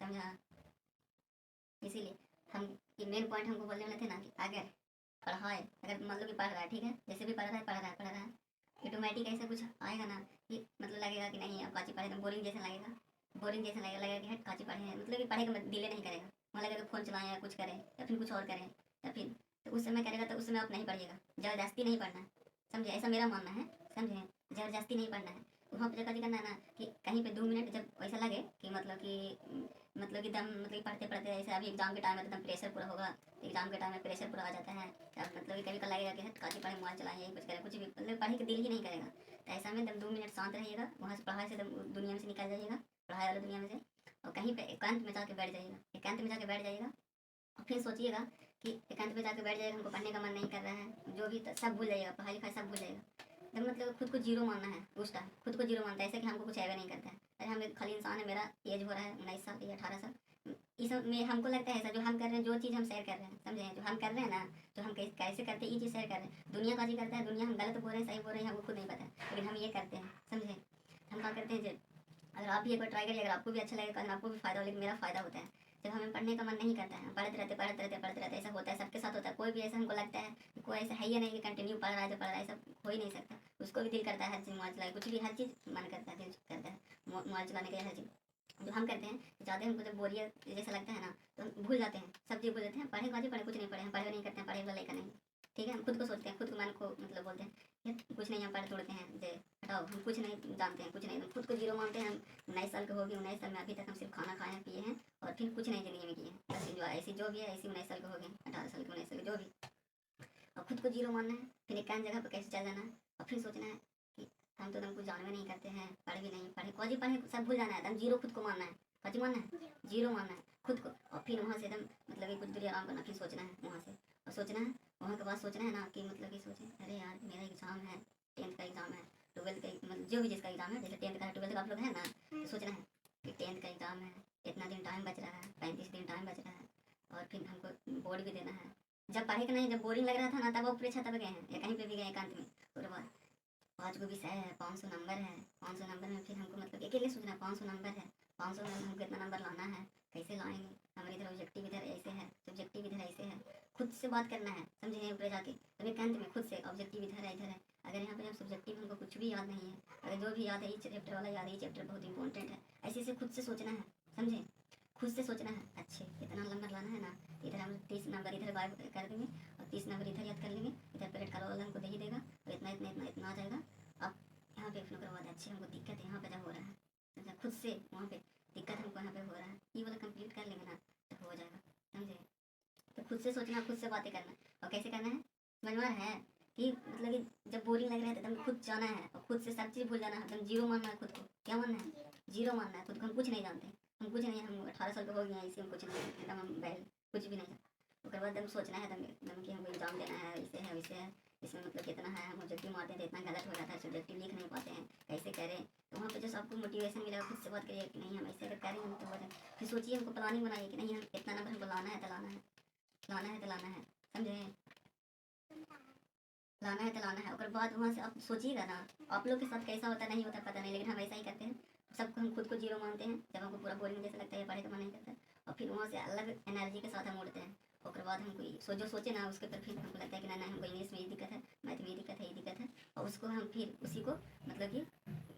समझा। इसीलिए हम ये मेन पॉइंट हमको बोलने वाले थे ना कि अगर पढ़ाए, अगर मान लो कि पढ़ रहा है, ठीक है, जैसे भी पढ़ रहा है ऑटोमेटिक ऐसा कुछ आएगा ना कि मतलब लगेगा कि नहीं अब काची पढ़े, तो बोरिंग जैसा लगेगा कि हट काची पढ़े हैं, मतलब कि पढ़े का दिल नहीं करेगा, वहाँ लगेगा फ़ोन चलाएं या कुछ करें या फिर कुछ और करें या फिर, तो उस समय करेगा तो उस समय आप नहीं पढ़िएगा, ज़बरदस्ती नहीं पढ़ना है, समझे, ऐसा मेरा मानना है, समझे, ज़बरदस्ती नहीं पढ़ना है। वहाँ पर जगह करना है ना कि कहीं पे 2 मिनट जब ऐसा लगे कि मतलब कि दम मतलब पढ़ते पढ़ते ऐसे अभी एग्जाम के टाइम में तो एकदम प्रेशर पूरा होगा, एग्जाम के टाइम में प्रेशर पूरा आ जाता है, तब मतलब कि कभी कल लगेगा कि काची पढ़े मोबाइल चलाएं यही कुछ करें, कुछ भी मतलब पढ़ने का दिल ही नहीं करेगा, तो ऐसा में एकदम 2 मिनट शांत रहिएगा, वहाँ से पढ़ाई से एकदम दुनिया में से निकल जाइएगा, पढ़ाई वाली दुनिया में से, और कहीं पे एकांत में जाके बैठ जाइएगा, एकांत में जाके बैठ जाइएगा और फिर सोचिएगा कि एकांत में जाके बैठ जाइएगा, हमको पढ़ने का मन नहीं कर रहा है, जो भी सब भूल जाइएगा, पढ़ाई लिखाई सब भूल जाइएगा, एकदम मतलब खुद को जीरो मानना है, उस टाइम खुद को जीरो मानता है, ऐसे कि हमको कुछ आएगा नहीं करता है, अरे हम एक खाली इंसान है, मेरा एज हो रहा है 19 साल या 18 साल, इस में हमको लगता है ऐसा जो हम कर रहे हैं, जो चीज़ हम शेयर कर रहे हैं, समझे, जो हम कर रहे हैं ना, जो हम कैसे करते हैं ये चीज़ शेयर कर रहे हैं, दुनिया का जी करता है, दुनिया हम गलत बोल रहे हैं सही बोल रहे हैं हमको खुद नहीं पता है, लेकिन हम ये करते हैं, समझे, हम क्या करते हैं, अगर आप भी एक बार ट्राई करिए, अगर आपको भी अच्छा लगेगा, अगर आपको भी फायदा हो, लेकिन मेरा फायदा होता है जब हमें पढ़ने का मन नहीं करता है, पढ़ते रहते ऐसा होता है, सबके साथ होता है, कोई भी ऐसा हमको लगता है कि कोई ऐसा है ही नहीं कि कंटिन्यू पढ़ रहा है तो पढ़ रहा है, ऐसा हो ही नहीं सकता, उसको भी दिल करता है हर चीज़ मोबाइल चलाए, कुछ भी हर चीज़ मन करता है, दिल करता है मोबाइल चलाने के, हर चीज़ जो हम करते हैं, ज़्यादा हमको जब बोरियत जैसा लगता है ना तो हम भूल जाते हैं, सब चीज़ भूल जाते हैं, पढ़े पढ़े कुछ नहीं पढ़े, हम पढ़े नहीं करते हैं, पढ़े वाला लेकर नहीं, ठीक है, हम खुद को सोचते हैं, खुद को मन को मतलब बोलते हैं यार कुछ नहीं, हम पढ़ तोड़ते हैं जे हटाओ, हम कुछ नहीं जानते हैं, कुछ नहीं, खुद को जीरो मानते हैं, हम 19 साल के हो गए, 19 साल में अभी तक हम सिर्फ खाना खाए हैं, पिए हैं और फिर कुछ नहीं ज़िंदगी में किए हैं, बस एंजॉय ऐसी जो भी है, ऐसी 19 साल के हो गए, 18 साल के, 19 साल के जो भी, और खुद को जीरो मानना है, फिर एक जगह पर कैसे चल जाना है, और फिर सोचना है कि हम तो एकदम कुछ जानवे नहीं करते हैं, पढ़े भी नहीं, पढ़े सब भूल जाना है, एकदम जीरो खुद को मानना है, कची मानना है, जीरो मानना है खुद को, और फिर वहाँ से एकदम मतलब कि कुछ देर आराम करना, फिर सोचना है वहाँ से, और सोचना है वहाँ के बाद सोचना है ना कि मतलब कि सोचें अरे यार मेरा एग्ज़ाम है, 10th का एग्ज़ाम है, 12th का मतलब जो भी जिसका एग्ज़ाम है, जैसे 10th का है 12th का आप लोग है ना, तो सोचना है कि 10th का एग्ज़ाम है, इतना दिन टाइम बच रहा है, 35 दिन टाइम बच रहा है, और फिर हमको बोर्ड भी देना है, जब पढ़े के नहीं, जब बोरिंग लग रहा था ना तब वो परीक्षा तब गए हैं या कहीं पे भी गए एकांत में, उसके बाद 5 गो विषय है, 500 नंबर है, 500 नंबर में फिर हमको मतलब अकेले सोचना 500 नंबर है, 500 में हमको कितना नंबर लाना है, कैसे लाएंगे, हमारे इधर ऑब्जेक्टिव इधर ऐसे है, सब्जेक्टिव इधर ऐसे है, खुद से बात करना है, समझे, ऊपर जाके तब एकांत में खुद से ऑब्जेक्टिव इधर है इधर है, अगर यहाँ पे जब सब्जेक्टिव हमको कुछ भी याद नहीं है, अगर जो भी याद है ये चैप्टर वाला याद है, ये चैप्टर बहुत इंपॉर्टेंट है, ऐसे ऐसे खुद से सोचना है, समझे, खुद से सोचना है, अच्छे इतना नंबर लाना है ना, इधर हम 30 नंबर इधर गायब कर देंगे और 30 नंबर इधर याद कर लेंगे, इधर पीरियड का वाला हमको दे ही देगा और इतना इतना इतना इतना आ जाएगा, अब यहाँ पे फिर बाद अच्छे हमको दिक्कत है यहाँ पे जब हो रहा है, समझा, खुद से वहाँ पे दिक्कत हमको यहाँ पे हो रहा है, ये वाला कंप्लीट कर लेंगे ना तो हो जाएगा, समझे, तो खुद से सोचना, खुद से बातें करना, और कैसे करना है, समझ में है कि मतलब कि जब बोरिंग लग रहा है तो एकदम खुद जाना है और खुद से सब चीज़ भूल जाना है, एकदम जीरो मानना है खुद को, क्या मानना है, जीरो मानना है खुद को, हम कुछ नहीं जानते, हम कुछ नहीं, हम 18 साल के हो गए हैं, इसी हम कुछ नहीं जानते, एकदम हम बैल कुछ भी नहीं, उसके बाद एकदम सोचना है एकदम कि हमको एग्जाम देना है, ऐसे है वैसे है, इसमें मतलब कितना है, हम ऑब्जेक्टिव मारते हैं तो इतना गलत हो जाता है, सब्जेक्टिव लिख नहीं पाते हैं, कैसे करें, तो वहाँ पे जो आपको मोटिवेशन मिलेगा, खुद से बात करिए कि नहीं हम ऐसे अगर करें हम तो हो जाए, फिर सोचिए हमको प्लानिंग बनाइए कि नहीं हम इतना नंबर हमको लाना है तो लाना है, लाना है तो लाना है, समझे, लाना है तो लाना है, और बाद वहाँ से आप सोचिएगा ना, आप लोग के साथ कैसा होता नहीं होता पता नहीं, लेकिन हम ऐसा ही करते हैं, सबको हम खुद को जीरो मानते हैं, जब हमको पूरा बोरिंग जैसा लगता है पढ़े का मन नहीं करता, और फिर वहाँ से अलग एनर्जी के साथ हम उड़ते हैं, और बाद हमको जो सोचे ना उसके ऊपर फिर हमको लगता है कि नहीं हमको इंग्लिश में ये दिक्कत है, मैथ में ये दिक्कत है, ये दिक्कत है, और उसको हम फिर उसी को मतलब कि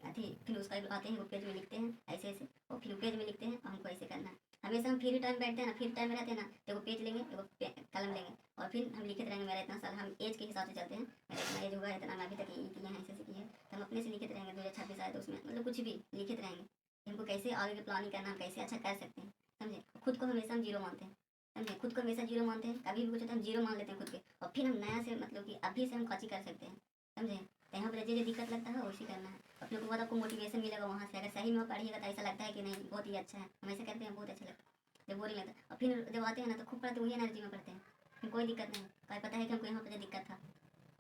अथी फिर उसका आते हैं वो पेज में लिखते हैं ऐसे ऐसे, और फिर पेज में लिखते हैं और हमको ऐसे करना है, हमेशा हम फ्री टाइम बैठते हैं ना, फ्री टाइम में रहते हैं ना, तो वो पेज लेंगे, एगो कलम लेंगे और फिर हम लिखते रहेंगे, मेरा इतना साल, हम एज के हिसाब से चलते हैं, मेरा इतना एज होगा, इतना मैं अभी तक ये किए हैं, ऐसे ऐसे किए हैं, तो हम अपने से लिखते रहेंगे, 2026 आए तो उसमें मतलब कुछ भी लिखते रहेंगे, हमको कैसे आगे की प्लानिंग करना, हम कैसे अच्छा कर सकते हैं, समझे, खुद को हमेशा हम जीरो मानते हैं, समझे, खुद को हमेशा जीरो मानते हैं, कभी भी कुछ होता है हम जीरो मान लेते हैं खुद के, और फिर हम नया से मतलब कि अभी से हम काची कर सकते हैं, समझे, तो यहाँ पर जो दिक्कत लगता है वैसे करना है, अपने को बाद आपको मोटिवेशन मिलेगा वहाँ से, अगर सही में पढ़िएगा तो ऐसा लगता है कि नहीं बहुत ही अच्छा है, हम ऐसे करते हैं बहुत अच्छा लगता है, जब बोरिंग लगता है, और फिर जब आते हैं ना तो खूब पढ़ते वही एनर्जी में पढ़ते हैं, फिर कोई दिक्कत नहीं, कहीं पता है कि हमको यहाँ पर दिक्कत था,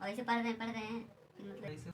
और ऐसे पढ़ रहे हैं फिर मतलब